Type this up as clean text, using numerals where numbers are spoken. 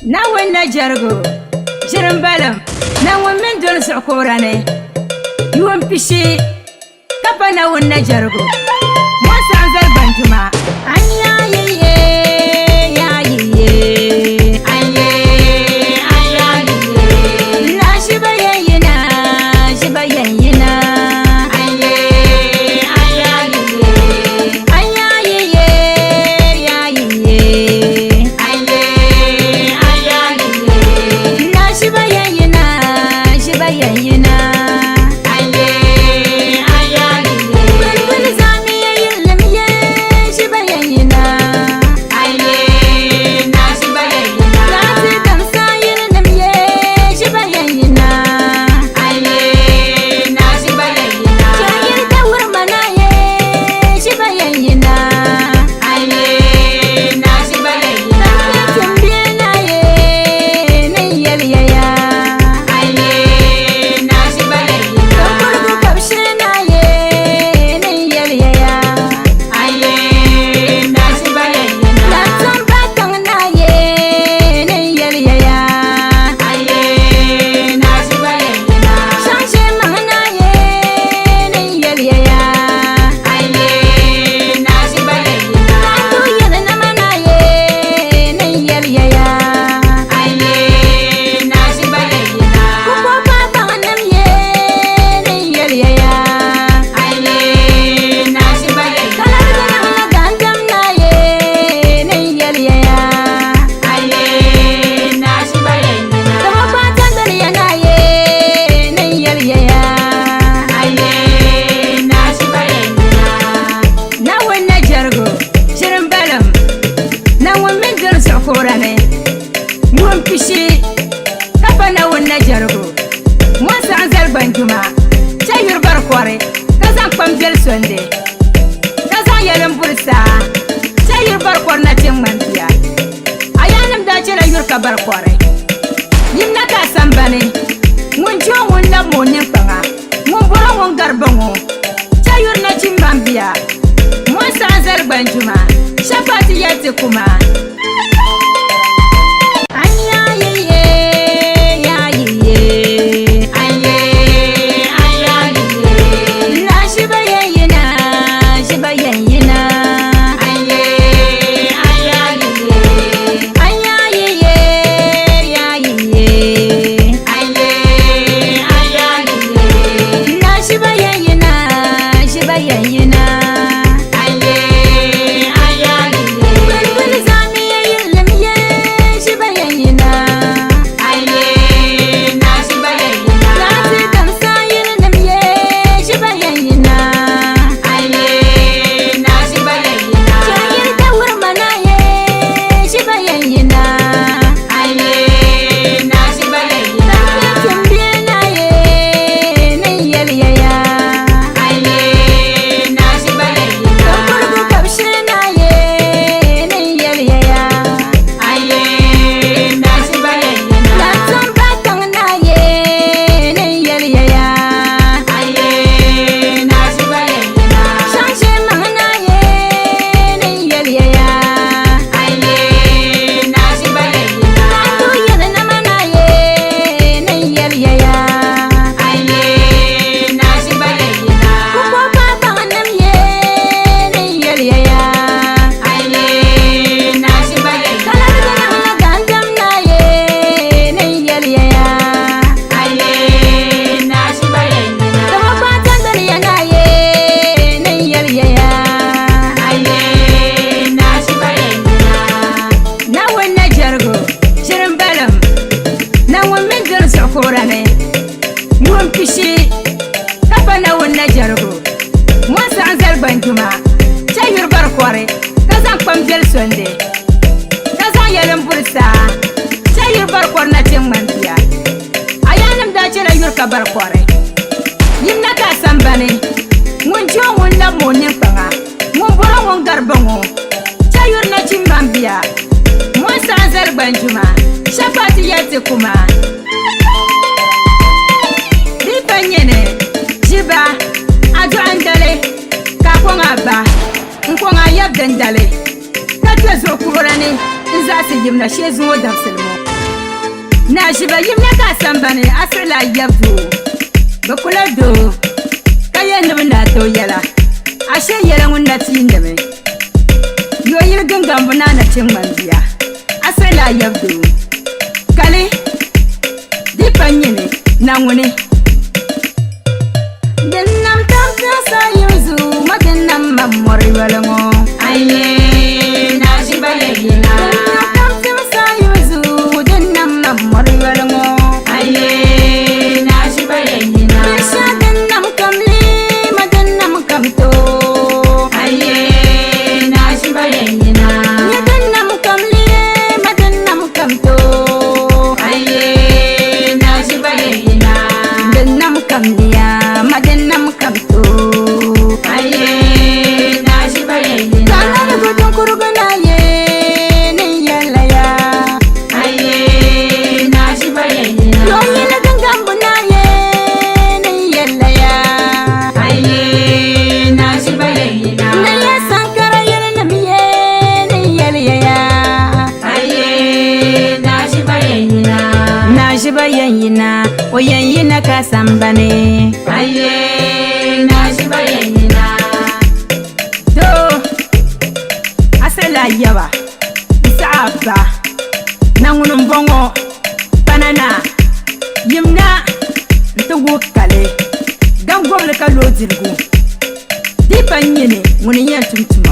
na wonna jargo jirin balam na min dol sokorane yuwan fishi kafa na wonna jargo wasa zarban juma anya yiye ya yiye anye anya yiye la shi bayayina anye anya yiye anya yiye ya yiye anye anya yiye la shi bayayina anye anya yiye bulbul zami yayin ye shi bayayina anye na shi bayayina lati kamsa yin ye shi bayayina anye na shi bayayina shayir da wurmana ye shi bayayina anye na shi bayayina tambiyana ye nan yaliyaya anye na shi bayayina kurgu kabshina ye nan yaliyaya anye na shi bayayina latan batang na ye nan yaliyaya anye na shi bayayina shanshe mahna ye nan yaliyaya anye na shi bayayina latu yana namana ye nan yaliyaya anye na shi bayayina kuko batang nam ye nan yaliyaya anye na shi bayayina kalar gana gandam na ye nan yaliyaya anye na shi bayayina kama fatan dariya na ye nan yaliyaya anye na shi bayayina na wonna jargo jirin balam na min dol sokorane yuwan fishi kafa na wonna jargo wasa zarban juma chayur barkware kazan pambel sonde kazan yalan bursa chayur barkwar na tin mantiya ayanam da jira yurka barkware yimna ka sambane mun jo mun na monin fanga mun bora mun garbango chayur na tin bambiya wasa zarban juma shafati yati kuma anya yiye ya yiye anye anya yiye la shi bayayina anye anya yiye anya yiye ya yiye anye anya yiye la shi bayayina anye anya yiye bulbul zami yayin ye shi bayayina anye na shi bayayina lati kamsa yin ye shi bayayina anye na shi bayayina shayir da wurmana ye shi bayayina anye na shi bayayina tambiyana ye nan yaliyaya anye na shi bayayina kurgu kabshina ye nan yaliyaya anye na shi bayayina latan batang na ye nan yaliyaya anye na shi bayayina shanshe mahna ye nan yaliyaya anye na shi bayayina latu yana namana ye nan yaliyaya anye na shi bayayina kuko batang nam ye nan yaliyaya anye na shi bayayina kalar gana gandam na ye nan yaliyaya anye na shi bayayina kama fatan dariya na ye nan yaliyaya anye na shi bayayina na wonna jargo jirin balam na min dol sokorane yuwan fishi kafa na wonna jargo wasa zarban juma chayur barkware kazan pambel sonde kazan yalan bursa chayur barkwar na tin mantiya ayanam da jira yurka barkware yimna ka sambane mun jo mun na monin fanga mun bora mun garbango chayur na tin bambiya wasa zarban juma shafati yati kuma dipanyene jiba adu andale ka konga ba nkonga yabdendale ka tezo kurane za su yim na she zuwa da sulmo na shi ba yim na ka san bane asala yabdo ba kula do kayan na to yala ashe yala wanda tin da mai yo yir gangan bana na cin manbiya asala yabdo kale di panyene na ngone dennam tam ta sa yuzu madennam mamori walango aye na shi ba yina tam ta sa yuzu dennam mamori walango aye na shi ba yina sha dennam kamli madennam kamto aye na shi ba yina dennam kamli madennam kamto aye na shi ba yina dennam kamliya madennam kamto aye na shi ba yina kana gudun kurguna ye ne yalla ya aye na shi ba yina yo ni na gangan buna ye ne yalla ya aye na shi ba yina na ya sankara yana na miye ne yalla ya aye na shi ba yina na shi ba yina o yina ka sambane aye na shi ba yina do asala yawa isaaba nangunum bongo banana yimna ntugu kale gangoble ka lodirgu di panyene nguni yen tumtum